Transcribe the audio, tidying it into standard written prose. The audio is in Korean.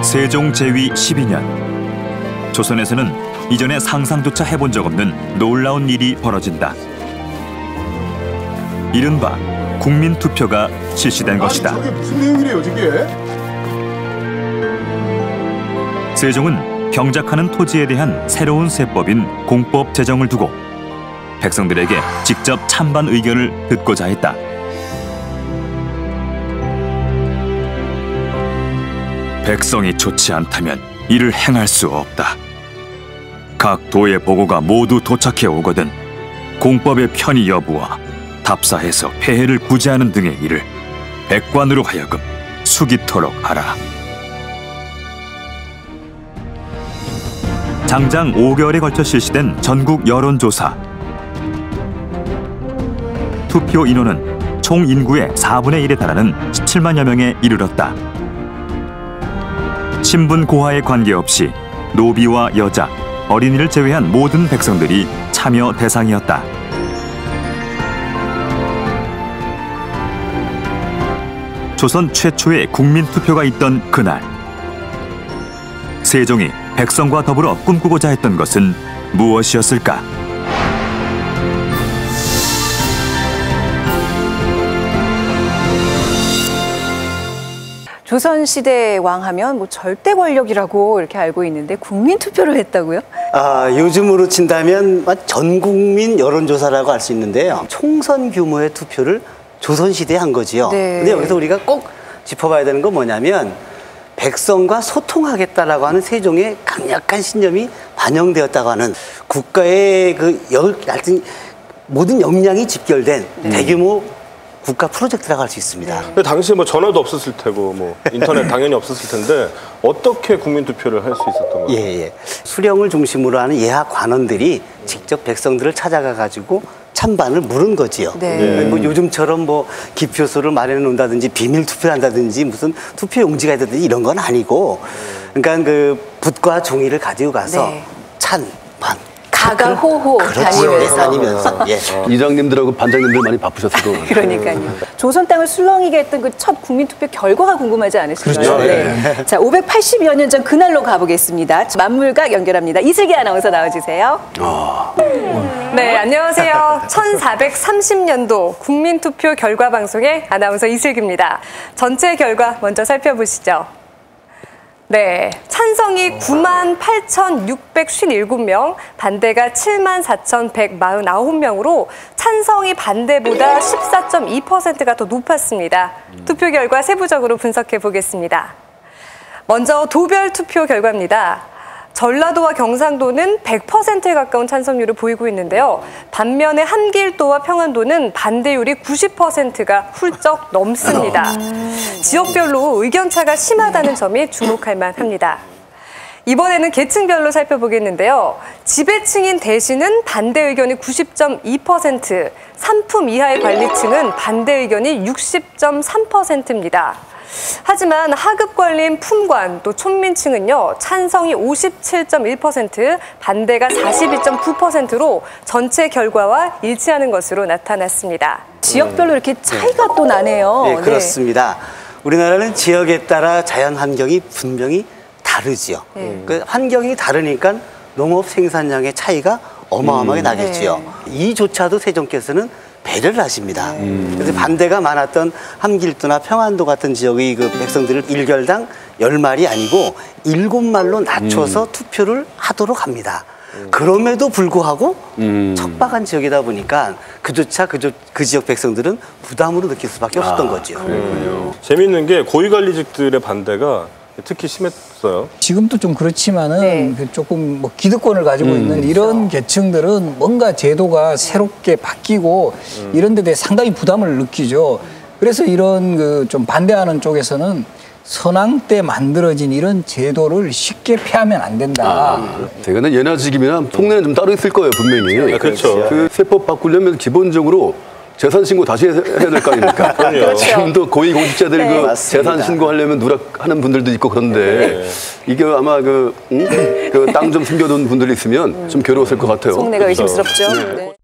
세종 제위 12년, 조선에서는 이전에 상상조차 해본 적 없는 놀라운 일이 벌어진다. 이른바 국민투표가 실시된 것이다. 저게 무슨 내용이래요, 저게? 세종은 경작하는 토지에 대한 새로운 세법인 공법 제정을 두고 백성들에게 직접 찬반 의견을 듣고자 했다. 백성이 좋지 않다면 이를 행할 수 없다. 각 도의 보고가 모두 도착해 오거든 공법의 편의 여부와 답사해서 폐해를 구제하는 등의 일을 백관으로 하여금 숙이토록 하라. 장장 5개월에 걸쳐 실시된 전국 여론조사. 투표 인원은 총 인구의 4분의 1에 달하는 17만여 명에 이르렀다. 신분 고하에 관계없이 노비와 여자, 어린이를 제외한 모든 백성들이 참여 대상이었다. 조선 최초의 국민투표가 있던 그날, 세종이 백성과 더불어 꿈꾸고자 했던 것은 무엇이었을까? 조선시대 왕하면 뭐 절대 권력이라고 이렇게 알고 있는데 국민투표를 했다고요? 요즘으로 친다면 전국민 여론조사라고 할 수 있는데요. 총선 규모의 투표를 조선시대에 한 거지요. 네. 근데 여기서 우리가 꼭 짚어봐야 되는 건 뭐냐면 백성과 소통하겠다라고 하는 세종의 강력한 신념이 반영되었다고 하는 국가의 하여튼 모든 역량이 집결된 대규모 국가 프로젝트라고 할 수 있습니다. 근데 당시에 뭐 전화도 없었을 테고 뭐 인터넷 당연히 없었을 텐데 어떻게 국민투표를 할 수 있었던 거예요? 예. 수령을 중심으로 하는 예하 관원들이 직접 백성들을 찾아가 가지고 찬반을 물은 거지요. 네. 뭐 요즘처럼 뭐 기표소를 마련해 놓는다든지 비밀 투표를 한다든지 무슨 투표 용지가 있다든지 이런 건 아니고, 그러니까 그 붓과 종이를 가지고 가서 찬, 반 가가호호 다니면서 이장님들하고 반장님들 많이 바쁘셨을 거예요. 그러니까요. 조선 땅을 술렁이게 했던 그 첫 국민투표 결과가 궁금하지 않으실까요? 그렇죠. 네. 자, 580여 년 전 그날로 가보겠습니다. 만물각 연결합니다. 이슬기 아나운서 나와주세요. 네, 안녕하세요. 1430년도 국민투표 결과 방송의 아나운서 이슬기입니다. 전체 결과 먼저 살펴보시죠. 네, 찬성이 98,657명, 반대가 74,149명으로 찬성이 반대보다 14.2%가 더 높았습니다. 투표 결과 세부적으로 분석해 보겠습니다. 먼저 도별 투표 결과입니다. 전라도와 경상도는 100%에 가까운 찬성률을 보이고 있는데요. 반면에 한길도와 평안도는 반대율이 90%가 훌쩍 넘습니다. 지역별로 의견차가 심하다는 점이 주목할 만합니다. 이번에는 계층별로 살펴보겠는데요. 지배층인 대신은 반대 의견이 90.2%, 상품 이하의 관리층은 반대 의견이 60.3%입니다. 하지만 하급 관리인 품관 또 촌민층은요, 찬성이 57.1%, 반대가 42.9%로 전체 결과와 일치하는 것으로 나타났습니다. 지역별로 이렇게 차이가 또 나네요. 네, 그렇습니다. 우리나라는 지역에 따라 자연 환경이 분명히 다르지요. 그 환경이 다르니까 농업 생산량의 차이가 어마어마하게 나겠지요. 이조차도 세종께서는 배려를 하십니다. 그래서 반대가 많았던 함길도나 평안도 같은 지역의 그 백성들을 1결당 10말이 아니고 7말로 낮춰서 투표를 하도록 합니다. 그럼에도 불구하고 척박한 지역이다 보니까 그조차 그 지역 백성들은 부담으로 느낄 수밖에 없었던 거죠. 재밌는 게 고위관리직들의 반대가 특히 심했어요. 지금도 좀 그렇지만은 조금 뭐 기득권을 가지고 있는 이런 계층들은 뭔가 제도가 새롭게 바뀌고 이런 데 대해 상당히 부담을 느끼죠. 그래서 이런 그 좀 반대하는 쪽에서는 선왕 때 만들어진 이런 제도를 쉽게 폐하면 안 된다. 대개는 예나직임이나 속내는 좀 따로 있을 거예요, 분명히. 그렇죠. 그 세법 바꾸려면 기본적으로 재산 신고 다시 해야 될 거 아닙니까? 그럼요. 지금도 고위공직자들 그 재산 신고하려면 누락하는 분들도 있고 그런데 이게 아마 그 땅 좀 숨겨둔 분들이 있으면 좀 괴로웠을 것 같아요. 속내가 의심스럽죠.